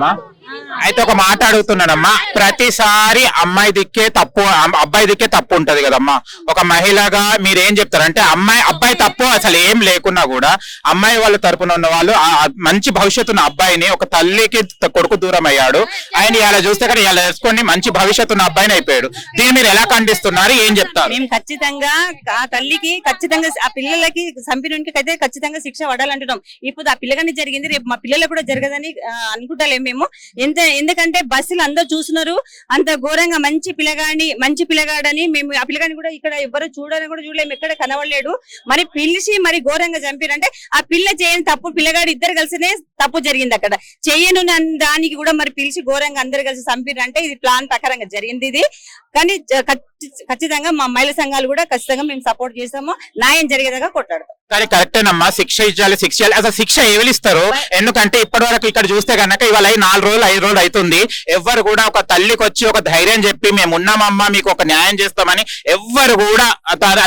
అమ్మా. అయితే ఒక మాట అడుగుతున్నానమ్మా, ప్రతిసారి అమ్మాయి దిక్కే తప్పు అబ్బాయి దిక్కే తప్పు ఉంటది కదమ్మా. ఒక మహిళగా మీరేం చెప్తారంటే అబ్బాయి తప్పు అసలు ఏం లేకున్నా కూడా అమ్మాయి వాళ్ళ తరపున ఉన్న వాళ్ళు మంచి భవిష్యత్తు ఉన్న అబ్బాయిని, ఒక తల్లికి కొడుకు దూరం అయ్యాడు, ఆయన ఇలా చూస్తే కానీ ఇలా వేసుకొని మంచి భవిష్యత్తు ఉన్న అబ్బాయిని అయిపోయాడు. దీన్ని మీరు ఎలా ఖండిస్తున్నారు, ఏం చెప్తారు? మేము ఖచ్చితంగా ఆ తల్లికి ఖచ్చితంగా ఆ పిల్లలకి చంపినకి అయితే ఖచ్చితంగా శిక్ష పడాలంటున్నాం. ఇప్పుడు ఆ పిల్లగాని జరిగింది, రేపు మా పిల్లలకు కూడా జరగదని అనుకుంటలేము మేము. ఎందుకంటే బస్సులు అందరూ చూస్తున్నారు, అంత ఘోరంగా మంచి పిల్లగాడని మేము ఆ పిల్లగాని కూడా ఇక్కడ ఎవరు చూడని కూడా చూడలేము, ఎక్కడ కనవడలేడు. మరి పిలిచి మరి ఘోరంగా చంపారంటే ఆ పిల్ల చేయని తప్పు, పిల్లగాడు ఇద్దరు కలిసినే తప్పు జరిగింది. అక్కడ చేయను దానికి కూడా మరి పిలిచి ఘోరంగా అందరు కలిసి చంపారంటే ఇది ప్లాన్ ప్రకారంగా జరిగింది ఇది. కానీ ఖచ్చితంగా మా మహిళా సంఘాలు కూడా ఖచ్చితంగా మేము సపోర్ట్ చేస్తాము, న్యాయం జరిగేదాకా కొట్లాడతాం. కానీ కరెక్టేనమ్మా, శిక్ష ఇచ్చాలి. అసలు శిక్ష ఎవరిస్తారు? ఎందుకంటే ఇప్పటి వరకు ఇక్కడ చూస్తే కనుక ఇవాళ 4 రోజులు 5 రోజులు అవుతుంది, ఎవ్వరు కూడా ఒక తల్లికి వచ్చి ఒక ధైర్యం చెప్పి మేము ఉన్నామమ్మా మీకు ఒక న్యాయం చేస్తామని ఎవ్వరు కూడా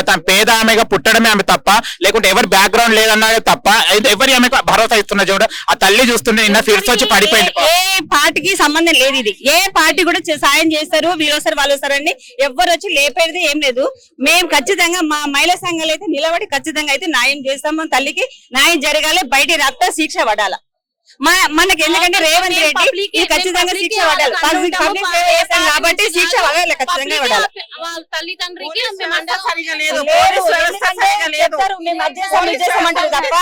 తన పేద ఆమెగా పుట్టడమే ఆమె తప్ప, లేకుంటే ఎవరు బ్యాక్గ్రౌండ్ లేదన్నాడే తప్ప ఎవరి ఆమెకు భరోసా ఇస్తున్నా చూడ. ఆ తల్లి చూస్తుంటే నిన్న ఫిర్స్ వచ్చి పడిపోయింది. ఏ పార్టీకి సంబంధం లేదు, ఇది ఏ పార్టీ కూడా సాయం చేస్తారు, వీరోసారి వాళ్ళు వస్తారని ఎవ్వరు వచ్చి లేపేది ఏం లేదు. మేము ఖచ్చితంగా మా మహిళా సంఘాలు అయితే నిలబడి ఖచ్చితంగా అయితే న్యాయం చేస్తాము. తల్లికి న్యాయం జరగాలి, బయట రక్త శిక్ష పడాలి మనకి. ఎందుకంటే రేవంత్ రెడ్డి ఖచ్చితంగా శిక్ష పడాలి కాబట్టి శిక్ష పడాలి, ఖచ్చితంగా పడాలి. తప్ప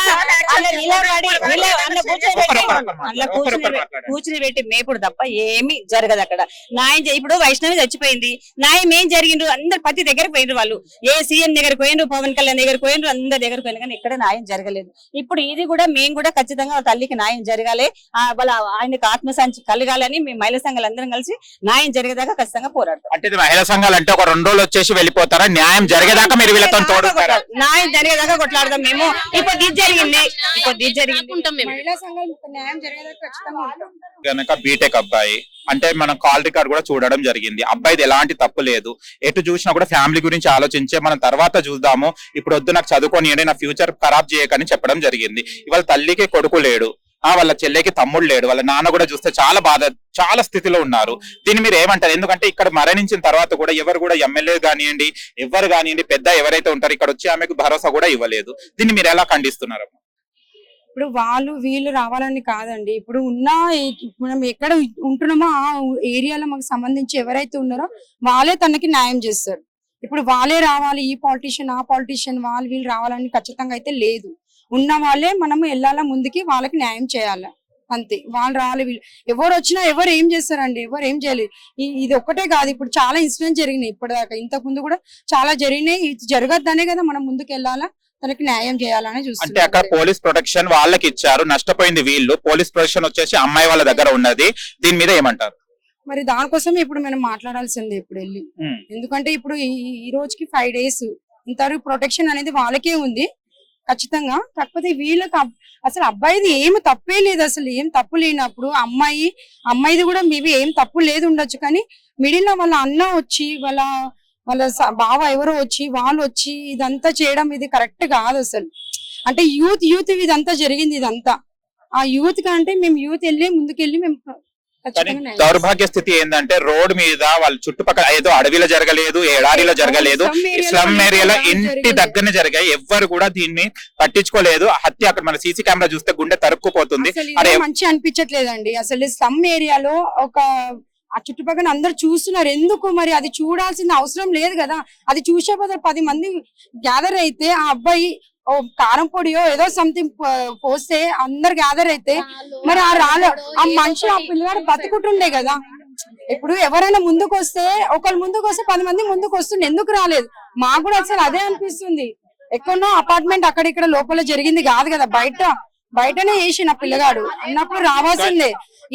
కూర్చుని పెట్టి మేపుడు తప్ప ఏమి జరగదు అక్కడ. న్యాయం ఇప్పుడు వైష్ణవి చచ్చిపోయింది, న్యాయం ఏం జరిగిండ్రు? అందరు ప్రతి దగ్గర పోయినరు, వాళ్ళు ఏ సీఎం దగ్గర పోయినరు, పవన్ కళ్యాణ్ దగ్గర పోయినరు, అందరి దగ్గర పోయిన కానీ ఇక్కడ న్యాయం జరగలేదు. ఇప్పుడు ఇది కూడా మేము కూడా ఖచ్చితంగా తల్లికి న్యాయం జరగాలి, వాళ్ళ ఆయనకు ఆత్మశాంతి కలగాలని మేము మహిళా సంఘాలు అందరం కలిసి న్యాయం జరిగేదాకా ఖచ్చితంగా పోరాడతాం. అంటే మహిళా సంఘాలు అంటే ఒక 2 రోజులు వచ్చేసి వెళ్ళిపోతారా? న్యాయం జరిగేదాకా మీరు వీళ్ళతో తోడుతారా? న్యాయం జరిగేదాకా కొట్లాడదాం మేము. ఇప్పుడు ఇది జరిగింది, గనక బీటెక్ అబ్బాయి అంటే మనం కాల్ రికార్డ్ కూడా చూడడం జరిగింది. అబ్బాయిది ఎలాంటి తప్పు లేదు, ఎటు చూసినా కూడా ఫ్యామిలీ గురించి ఆలోచించే మనం తర్వాత చూద్దాము, ఇప్పుడు వద్దు నాకు చదువుకొని నా ఫ్యూచర్ ఖరాబ్ చేయకని చెప్పడం జరిగింది. ఇవాళ తల్లికి కొడుకు లేడు, వాళ్ళ చెల్లెకి తమ్ముడు లేడు, వాళ్ళ నాన్న కూడా చూస్తే చాలా స్థితిలో ఉన్నారు. దీన్ని మీరు ఏమంటారు? ఎందుకంటే ఇక్కడ మరణించిన తర్వాత కూడా ఎవరు కూడా ఎమ్మెల్యే కానివ్వండి, ఎవరు కానివ్వండి, పెద్ద ఎవరైతే ఉంటారో ఇక్కడ వచ్చి ఆమెకు భరోసా కూడా ఇవ్వలేదు. దీన్ని మీరు ఎలా ఖండిస్తున్నారు? ఇప్పుడు వీళ్ళు రావాలని కాదండి, ఇప్పుడు మనం ఎక్కడ ఉంటున్నామో ఆ ఏరియాలో మాకు సంబంధించి ఎవరైతే ఉన్నారో వాళ్ళే తనకి న్యాయం చేస్తారు. ఇప్పుడు వాళ్ళే రావాలి, ఈ పాలిటిషియన్ ఆ పాలిటిషియన్ వీళ్ళు రావాలని ఖచ్చితంగా అయితే లేదు. ఉన్న వాళ్ళే మనము వెళ్ళాలా ముందుకి, వాళ్ళకి న్యాయం చేయాలి అంతే. వాళ్ళు రావాలి, వీళ్ళు ఎవరు వచ్చినా ఎవరు ఏం చేస్తారండి, ఎవరు ఏం చేయలేదు. ఇది ఒక్కటే కాదు, ఇప్పుడు చాలా ఇన్సిడెంట్స్ జరిగినాయి ఇప్పటిదాకా, ఇంతకు ముందు కూడా చాలా జరిగినాయి. ఇది జరగద్దనే కదా మనం ముందుకు వెళ్ళాలా, తనకి న్యాయం చేయాలని చూస్తారు. అంటే అక్కడ పోలీస్ ప్రొటెక్షన్ వాళ్ళకి ఇచ్చారు, నష్టపోయింది వీళ్ళు. పోలీస్ ప్రొటెక్షన్ వచ్చేసి అమ్మాయి వాళ్ళ దగ్గర ఉన్నది. దీని మీద ఏమంటారు? మరి దానికోసం ఇప్పుడు మనం మాట్లాడాల్సిందే ఇప్పుడు వెళ్ళి. ఎందుకంటే ఇప్పుడు ఈ రోజుకి 5 days ఇంతవరకు ప్రొటెక్షన్ అనేది వాళ్ళకే ఉంది ఖచ్చితంగా. కాకపోతే వీళ్ళకి అసలు అబ్బాయిది ఏమి తప్పే లేదు, అసలు ఏం తప్పు లేనప్పుడు అమ్మాయిది కూడా మేబీ ఏం తప్పు లేదు ఉండొచ్చు. కానీ మిడిల్ లో వాళ్ళ అన్న వచ్చి వాళ్ళ బావ ఎవరో వచ్చి వాళ్ళు వచ్చి ఇదంతా చేయడం ఇది కరెక్ట్ కాదు అసలు. అంటే యూత్ ఇదంతా జరిగింది, ఇదంతా ఆ యూత్ కంటే మేము యూత్ వెళ్ళి ముందుకెళ్ళి మేము. దౌర్భాగ్య స్థితి ఏంటంటే రోడ్ మీద వాళ్ళ చుట్టుపక్కల ఏదో అడవిలో జరగలేదు, ఎడారిలో జరగలేదు, స్లమ్ ఏరియాలో ఇంటి దగ్గరనే జరిగాయి. ఎవ్వరు కూడా దీన్ని పట్టించుకోలేదు. హత్య అక్కడ మన సీసీ కెమెరా చూస్తే గుండె తరుక్కుపోతుంది. మంచి అనిపించట్లేదండి అసలు. స్లమ్ ఏరియాలో ఆ చుట్టుపక్కల అందరు చూస్తున్నారు, ఎందుకు మరి అది చూడాల్సిన అవసరం లేదు కదా. అది చూసే బదులు 10 మంది గ్యాదర్ అయితే ఆ అబ్బాయి కారం పొడియో ఏదో సంథింగ్ పోస్తే అందరు గ్యాదర్ అయితే మరి ఆ మనిషి ఆ పిల్లగాడు బతుకుంటుండే కదా. ఇప్పుడు ఎవరైనా ముందుకు వస్తే ఒకళ్ళు ముందుకు వస్తే 10 మంది ముందుకు వస్తుండే, ఎందుకు రాలేదు? మాకు కూడా అసలు అదే అనిపిస్తుంది. ఎక్కడో అపార్ట్మెంట్ అక్కడిక్కడ లోపల జరిగింది కాదు కదా, బయటనే చేసిన పిల్లగాడు అన్నప్పుడు రావాల్సిందే.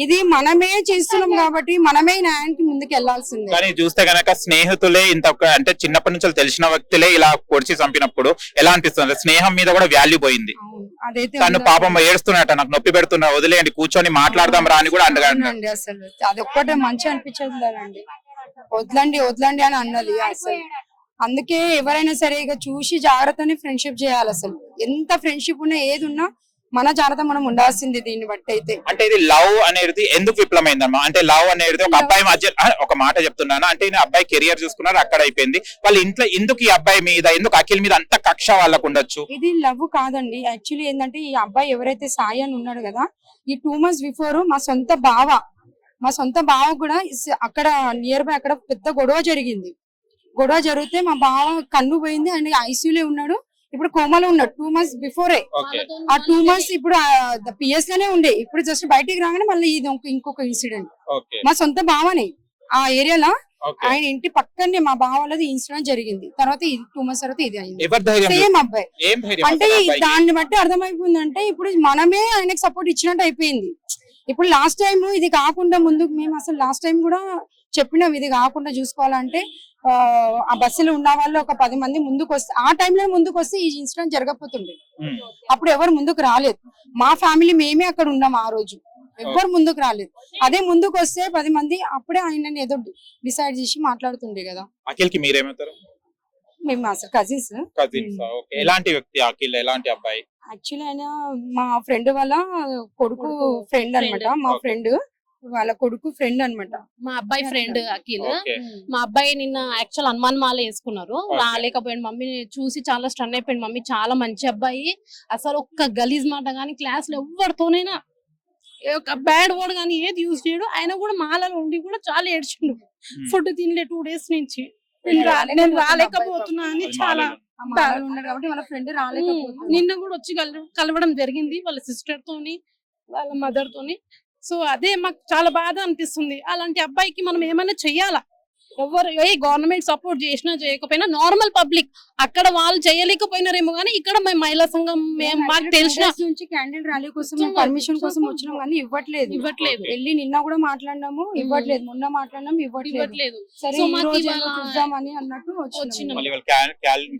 ఇది మనమే చేస్తున్నాం కాబట్టి మనమే న్యాయానికి ముందుకు వెళ్లాల్సిందే. కానీ చూస్తే గనక స్నేహితులే ఇంత అంటే చిన్నప్పటి నుంచి తెలిసిన వ్యక్తులే ఇలా పొడిచి చంపినప్పుడు ఎలా అనిపిస్తుంది? స్నేహం మీద కూడా వాల్యూ పోయింది. తను పాపం ఏడుస్తున్నట్ట, నాకు నొప్పి పెడుతున్నా, వదిలేయండి కూర్చొని మాట్లాడదాం రా అని కూడా అండి. అసలు అది ఒక్కటే మంచి అనిపించదు కదండి, వదలండి అని అన్నది అసలు. అందుకే ఎవరైనా సరే ఇక చూసి జాగ్రత్తని ఫ్రెండ్షిప్ చేయాలి. అసలు ఎంత ఫ్రెండ్షిప్ ఉన్నా ఏది ఉన్నా మన జాగ్రత్త మనం ఉండాల్సింది దీన్ని బట్టి అయితే. అంటే ఇది లవ్ అనేది ఎందుకు విఫలమైందమ్మా? అంటే లవ్ అనేది ఒక అబ్బాయి మధ్య ఒక మాట చెప్తున్నాను, అంటే ఈయన అబ్బాయి కెరియర్ చూసుకున్నారు, అక్కడ అయిపోయింది. వాళ్ళ ఇంట్లో ఎందుకు ఈ అబ్బాయి మీద, ఎందుకు అఖిల్ మీద అంత కక్ష వాళ్ళకు ఉండొచ్చు? ఇది లవ్ కాదండి. యాక్చువల్లీ ఏంటంటే ఈ అబ్బాయి ఎవరైతే సాయి అని ఉన్నాడు కదా, ఈ 2 months బిఫోర్ మా సొంత బావ కూడా అక్కడ నియర్ బై అక్కడ పెద్ద గొడవ జరిగితే మా బావ కన్ను పోయింది, ఆయన ఐసీయూలో ఉన్నాడు, ఇప్పుడు కోమాలో ఉన్నాడు 2 months బిఫోరే. ఆ 2 months ఇప్పుడు పిఎస్ లోనే ఉండే, ఇప్పుడు జస్ట్ బయటికి రాగానే మళ్ళీ ఇది ఇంకొక ఇన్సిడెంట్. మా సొంత బావని ఆ ఏరియాలో ఆయన ఇంటి పక్కనే మా బావ వాళ్ళది ఇన్సిడెంట్ జరిగింది. తర్వాత 2 months తర్వాత ఇది అయింది. సేమ్ అబ్బాయి. అంటే దాన్ని బట్టి అర్థమైపోయిందంటే ఇప్పుడు మనమే ఆయనకి సపోర్ట్ ఇచ్చినట్టు అయిపోయింది. ఇప్పుడు లాస్ట్ టైం ఇది కాకుండా ముందుకు మేము అసలు లాస్ట్ టైం కూడా చెప్పినాం, ఇది కాకుండా చూసుకోవాలంటే ఆ బస్సులో ఉన్న వాళ్ళు ఒక 10 మంది ముందుకు వస్తే, ఆ టైంలో ముందుకు వస్తే ఈ ఇన్సిడెంట్ జరగకపోతుండే. అప్పుడు ఎవరు ముందుకు రాలేదు. మా ఫ్యామిలీ మేమే అక్కడ ఉన్నాం ఆ రోజు, ఎవ్వరు ముందుకు రాలేదు. అదే ముందుకు వస్తే 10 మంది అప్పుడే ఆయన ఏదో డిసైడ్ చేసి మాట్లాడుతుండే కదా. అఖిల్ కి మీరేమంటారు? మేము అసలు కజిన్స్. ఎలాంటి వ్యక్తి అఖిల్? ఎలాంటి అబ్బాయి? యాక్చువల్లీ ఆయన మా ఫ్రెండ్ వాళ్ళ కొడుకు ఫ్రెండ్ అన్నమాట. మా ఫ్రెండ్ వాళ్ళ కొడుకు ఫ్రెండ్ అన్నమాట. మా అబ్బాయి ఫ్రెండ్ అఖిల్. మా అబ్బాయి నిన్న యాక్చువల్ హనుమాన్ మాల వేసుకున్నారు, రాలేకపోయాడు. మమ్మీని చూసి చాలా స్టన్ అయిపోయింది. మమ్మీ చాలా మంచి అబ్బాయి, అసలు ఒక్క గలీజ్ మాట గానీ క్లాస్ లో ఎవరితోనైనా ఒక బ్యాడ్ వర్డ్ గానీ ఏది యూజ్ చేయడు. ఆయన కూడా మాలలో ఉండి కూడా చాలా ఏడ్చిండు. ఫుడ్ తినలే 2 days నుంచి, నేను రాలేకపోతున్నా అని చాలా ఉన్నాడు కాబట్టి వాళ్ళ ఫ్రెండ్ రాలేకపోతున్నా. నిన్న కూడా వచ్చి కలవడం జరిగింది వాళ్ళ సిస్టర్ తోని, వాళ్ళ మదర్ తోని. సో అదే మాకు చాలా బాధ అనిపిస్తుంది. అలాంటి అబ్బాయికి మనం ఏమైనా చెయ్యాలా? ఎవరు గవర్నమెంట్ సపోర్ట్ చేసినా చేయకపోయినా నార్మల్ పబ్లిక్ అక్కడ వాళ్ళు చేయలేకపోయినారేమో కానీ ఇక్కడ మేము మహిళా సంఘం మాకు తెలిసిన నుంచి క్యాండిల్ ర్యాలీ కోసం పర్మిషన్ కోసం వచ్చినాం కానీ ఇవ్వట్లేదు. వెళ్ళి నిన్న కూడా మాట్లాడినాము, ఇవ్వట్లేదు. మొన్న మాట్లాడినాము, ఇవ్వట్లేదు. సరే సో ఈ మాకు రోజు ఇవాళ చూద్దామని అన్నట్టు వచ్చినాం.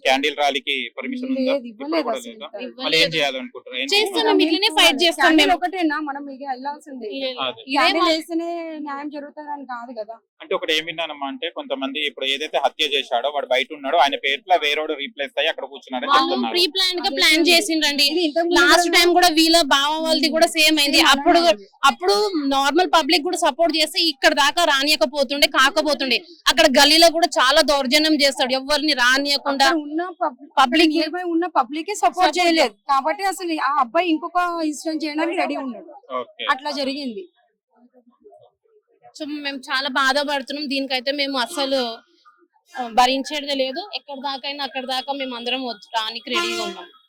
క్యాండిల్ ర్యాలీకి పర్మిషన్ ఇవ్వలేదు అసలు. మళ్ళీ ఏం చేయాలనుకుంటారు? చేస్తున్నాం, ఇట్లనే ఫైట్ చేస్తాం క్యాండిల్ మేము. ఒకటేనా మనం ఇక వెళ్ళాల్సిందే. అదే. క్యాండిల్ వేస్తేనే న్యాయం జరుగుతుంది అని కాదు కదా. అంటే ఒకటి ఏం విన్నానమ్మా అంటే కొంతమంది ఇప్పుడు ఏదైతే హత్య చేశాడో వాడు బయట ఉన్నాడో ఆయన పేరులో వేరేవాడు రీప్లేస్ అయ్యి అక్కడ కూర్చున్నాడని వాళ్ళు చెప్తున్నారు. ప్రీ ప్లాన్ గా ప్లాన్ చేసిండ్రండి. ఇది ఇంతకు లాస్ట్ టైం కూడా వీళ్ళ బావ వాళ్ళది కూడా సేమ్ అయింది. అప్పుడు నార్మల్ పబ్లిక్ కూడా సపోర్ట్ చేస్తే ఇక్కడ దాకా రానియకపోతుండే, కాకపోతుండే. అక్కడ గల్లీలో కూడా చాలా దౌర్జన్యం చేస్తాడు, ఎవరిని రానియకుండా. ఉన్న పబ్లిక్ ఉన్న పబ్లిక్ సపోర్ట్ చేయలేదు కాబట్టి అసలు ఆ అబ్బాయి ఇంకొక ఇన్సిడెంట్ చేయడానికి రెడీ ఉన్నాడు. అట్లా జరిగింది. సో మేము చాలా బాధపడుతున్నాం. దీనికైతే మేము అసలు భరించేది లేదు. ఎక్కడి దాకైనా అక్కడ దాకా మేము అందరం రానికి రెడీగా ఉన్నాం.